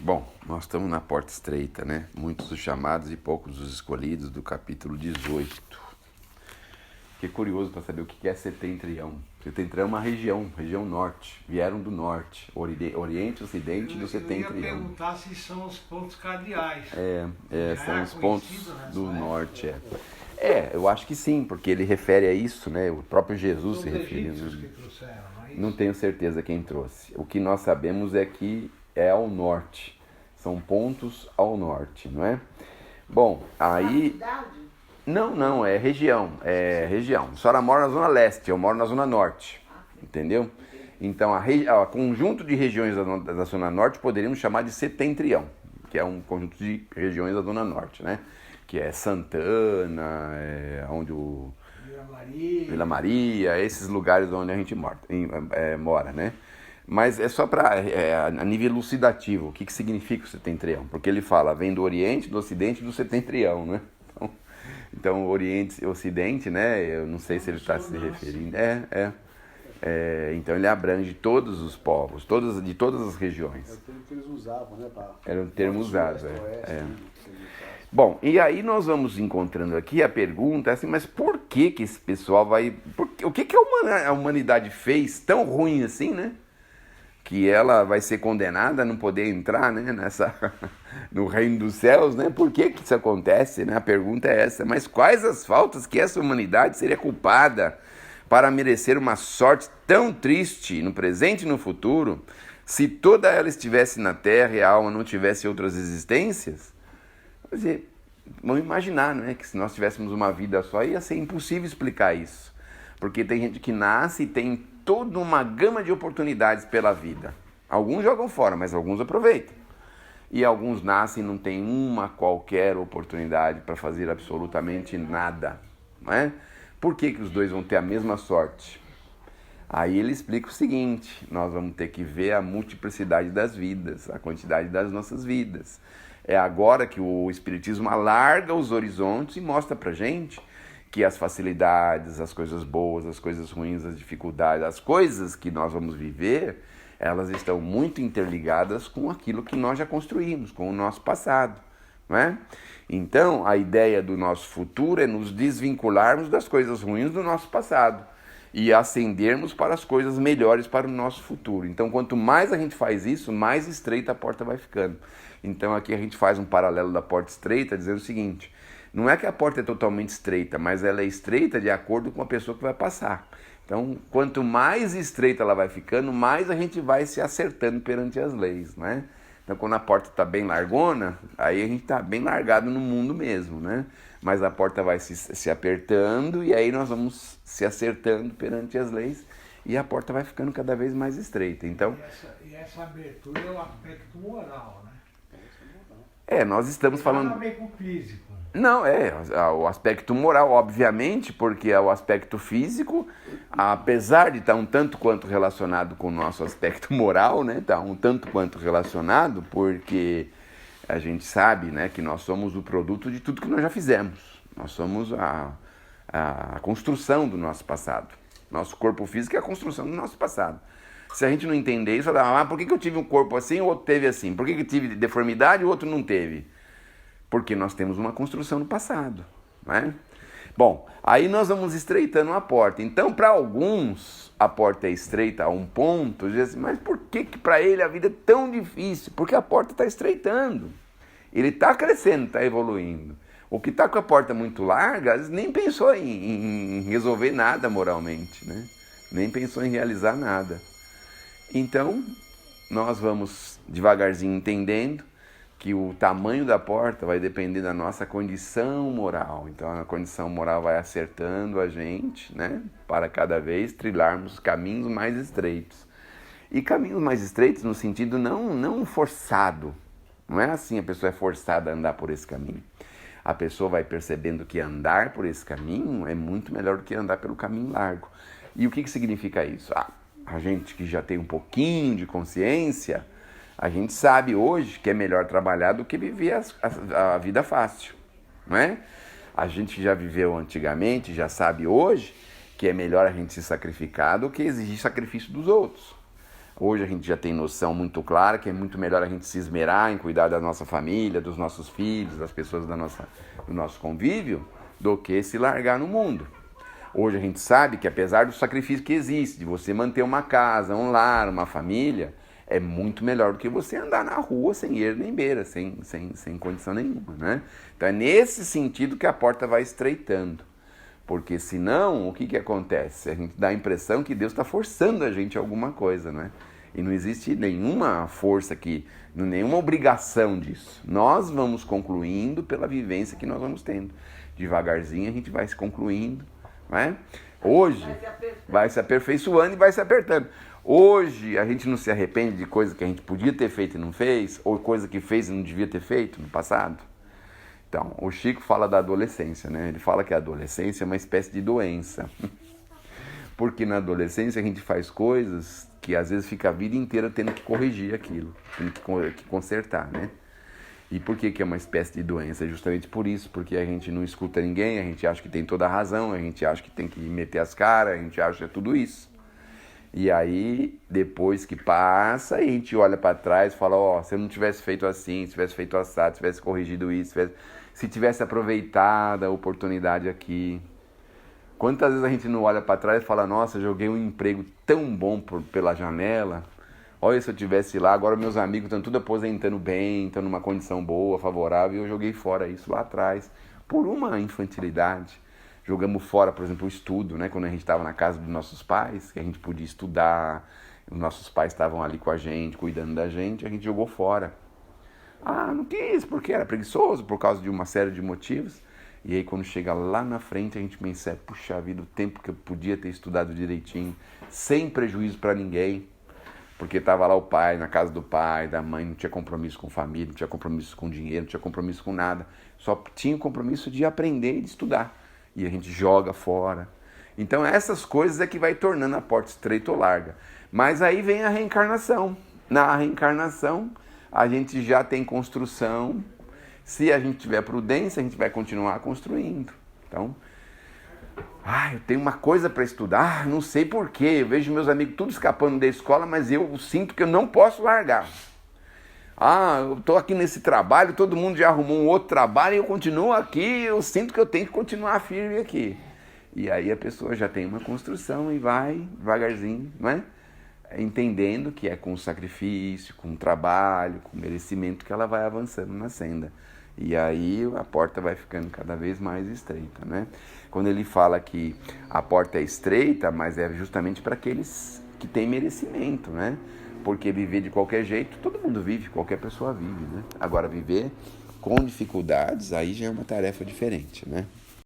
Bom, nós estamos na porta estreita, né? Muitos os chamados e poucos os escolhidos do capítulo 18. Fiquei curioso para saber o que é setentrião. Setentrião é uma região norte. Vieram do norte, Oriente, Ocidente do setentrião. Eu ia perguntar se são os pontos cardeais. São os pontos do época? norte. Eu acho que sim, porque ele refere a isso, né? O próprio Jesus Os se referindo. egípcios que trouxeram, não é isso? Não tenho certeza quem trouxe. O que nós sabemos é que é ao norte. São pontos ao norte, não é? Bom, aí... Não, é região. É região. A senhora mora na zona leste, eu moro na zona norte. Entendeu? Então, o conjunto de regiões da zona norte poderíamos chamar de setentrião, que é um conjunto de regiões da zona norte, né? Que é Santana, onde o... Vila Maria, esses lugares onde a gente mora, né? Mas é só para a nível elucidativo, o que significa o setentrião? Porque ele fala, vem do Oriente, do Ocidente e do setentrião, né? Então Oriente e Ocidente, né? Eu não sei se ele está se referindo. Então ele abrange todos os povos, de todas as regiões. É o termo que eles usavam, né? Era um termo usado, oeste. Bom, e aí nós vamos encontrando aqui a pergunta assim, mas por que esse pessoal vai... O que a humanidade fez tão ruim assim, né? Que ela vai ser condenada a não poder entrar, né, no reino dos céus, né? Por que isso acontece, né? A pergunta é essa. Mas quais as faltas que essa humanidade seria culpada para merecer uma sorte tão triste no presente e no futuro, se toda ela estivesse na terra e a alma não tivesse outras existências? Quer dizer, vamos imaginar, né, que se nós tivéssemos uma vida só, ia ser impossível explicar isso. Porque tem gente que nasce e tem toda uma gama de oportunidades pela vida. Alguns jogam fora, mas alguns aproveitam. E alguns nascem e não tem uma qualquer oportunidade para fazer absolutamente nada. Não é? Por que os dois vão ter a mesma sorte? Aí ele explica o seguinte, nós vamos ter que ver a multiplicidade das vidas, a quantidade das nossas vidas. É agora que o Espiritismo alarga os horizontes e mostra pra gente que as facilidades, as coisas boas, as coisas ruins, as dificuldades, as coisas que nós vamos viver, elas estão muito interligadas com aquilo que nós já construímos, com o nosso passado, não é? Então, a ideia do nosso futuro é nos desvincularmos das coisas ruins do nosso passado e ascendermos para as coisas melhores para o nosso futuro. Então, quanto mais a gente faz isso, mais estreita a porta vai ficando. Então, aqui a gente faz um paralelo da porta estreita, dizendo o seguinte: não é que a porta é totalmente estreita, mas ela é estreita de acordo com a pessoa que vai passar. Então, quanto mais estreita ela vai ficando, mais a gente vai se acertando perante as leis, né? Então, quando a porta está bem largona, aí a gente está bem largado no mundo mesmo, né? Mas a porta vai se apertando e aí nós vamos se acertando perante as leis e a porta vai ficando cada vez mais estreita. Então, E essa abertura é o aspecto moral, né? nós estamos falando... Nada a ver com o físico. Não, o aspecto moral, obviamente, porque é o aspecto físico, apesar de estar um tanto quanto relacionado com o nosso aspecto moral, né? Está um tanto quanto relacionado, porque a gente sabe, né, que nós somos o produto de tudo que nós já fizemos. Nós somos a construção do nosso passado. Nosso corpo físico é a construção do nosso passado. Se a gente não entender isso, por que eu tive um corpo assim e o outro teve assim? Por que eu tive deformidade e o outro não teve? Porque nós temos uma construção no passado, não é? Bom, aí nós vamos estreitando a porta. Então, para alguns, a porta é estreita a um ponto, diz assim, mas por que para ele a vida é tão difícil? Porque a porta está estreitando. Ele está crescendo, está evoluindo. O que está com a porta muito larga, às vezes nem pensou em resolver nada moralmente, né? Nem pensou em realizar nada. Então, nós vamos devagarzinho entendendo que o tamanho da porta vai depender da nossa condição moral. Então a condição moral vai acertando a gente, né, para cada vez trilharmos caminhos mais estreitos. E caminhos mais estreitos no sentido não forçado. Não é assim, a pessoa é forçada a andar por esse caminho. A pessoa vai percebendo que andar por esse caminho é muito melhor do que andar pelo caminho largo. E o que significa isso? A gente que já tem um pouquinho de consciência, a gente sabe hoje que é melhor trabalhar do que viver a vida fácil, não é? A gente que já viveu antigamente já sabe hoje que é melhor a gente se sacrificar do que exigir sacrifício dos outros. Hoje a gente já tem noção muito clara que é muito melhor a gente se esmerar em cuidar da nossa família, dos nossos filhos, das pessoas do nosso convívio, do que se largar no mundo. Hoje a gente sabe que apesar do sacrifício que existe, de você manter uma casa, um lar, uma família, é muito melhor do que você andar na rua sem erro nem beira, sem condição nenhuma, né? Então é nesse sentido que a porta vai estreitando. Porque senão, o que acontece? A gente dá a impressão que Deus está forçando a gente a alguma coisa, né? E não existe nenhuma força aqui, nenhuma obrigação disso. Nós vamos concluindo pela vivência que nós vamos tendo. Devagarzinho a gente vai se concluindo, né? Hoje vai se aperfeiçoando e vai se apertando. Hoje a gente não se arrepende de coisa que a gente podia ter feito e não fez, ou coisa que fez e não devia ter feito no passado. Então, o Chico fala da adolescência, né? Ele fala que a adolescência é uma espécie de doença. Porque na adolescência a gente faz coisas que às vezes fica a vida inteira tendo que corrigir aquilo, tendo que consertar, né? E por que é uma espécie de doença? Justamente por isso, porque a gente não escuta ninguém, a gente acha que tem toda a razão, a gente acha que tem que meter as caras, a gente acha que é tudo isso. E aí, depois que passa, a gente olha para trás e fala, ó, se eu não tivesse feito assim, se tivesse feito assado, se tivesse corrigido isso, se tivesse aproveitado a oportunidade aqui. Quantas vezes a gente não olha para trás e fala, nossa, joguei um emprego tão bom pela janela, olha se eu tivesse lá, agora meus amigos estão tudo aposentando bem, estão numa condição boa, favorável, e eu joguei fora isso lá atrás, por uma infantilidade. Jogamos fora, por exemplo, o estudo, né? Quando a gente estava na casa dos nossos pais, que a gente podia estudar, os nossos pais estavam ali com a gente, cuidando da gente, a gente jogou fora. Ah, não quis, porque era preguiçoso, por causa de uma série de motivos. E aí quando chega lá na frente, a gente pensa, puxa vida, o tempo que eu podia ter estudado direitinho, sem prejuízo para ninguém, porque estava lá o pai, na casa do pai, da mãe, não tinha compromisso com família, não tinha compromisso com dinheiro, não tinha compromisso com nada, só tinha o compromisso de aprender e de estudar. E a gente joga fora. Então essas coisas é que vai tornando a porta estreita ou larga. Mas aí vem a reencarnação. Na reencarnação, a gente já tem construção. Se a gente tiver prudência, a gente vai continuar construindo. Então, eu tenho uma coisa para estudar, não sei porquê. Eu vejo meus amigos tudo escapando da escola, mas eu sinto que eu não posso largar. Eu estou aqui nesse trabalho, todo mundo já arrumou um outro trabalho e eu continuo aqui, eu sinto que eu tenho que continuar firme aqui. E aí a pessoa já tem uma construção e vai devagarzinho, não é? Entendendo que é com sacrifício, com trabalho, com merecimento que ela vai avançando na senda. E aí a porta vai ficando cada vez mais estreita, né? Quando ele fala que a porta é estreita, mas é justamente para aqueles que têm merecimento, né? Porque viver de qualquer jeito, todo mundo vive, qualquer pessoa vive, né? Agora viver com dificuldades, aí já é uma tarefa diferente, né?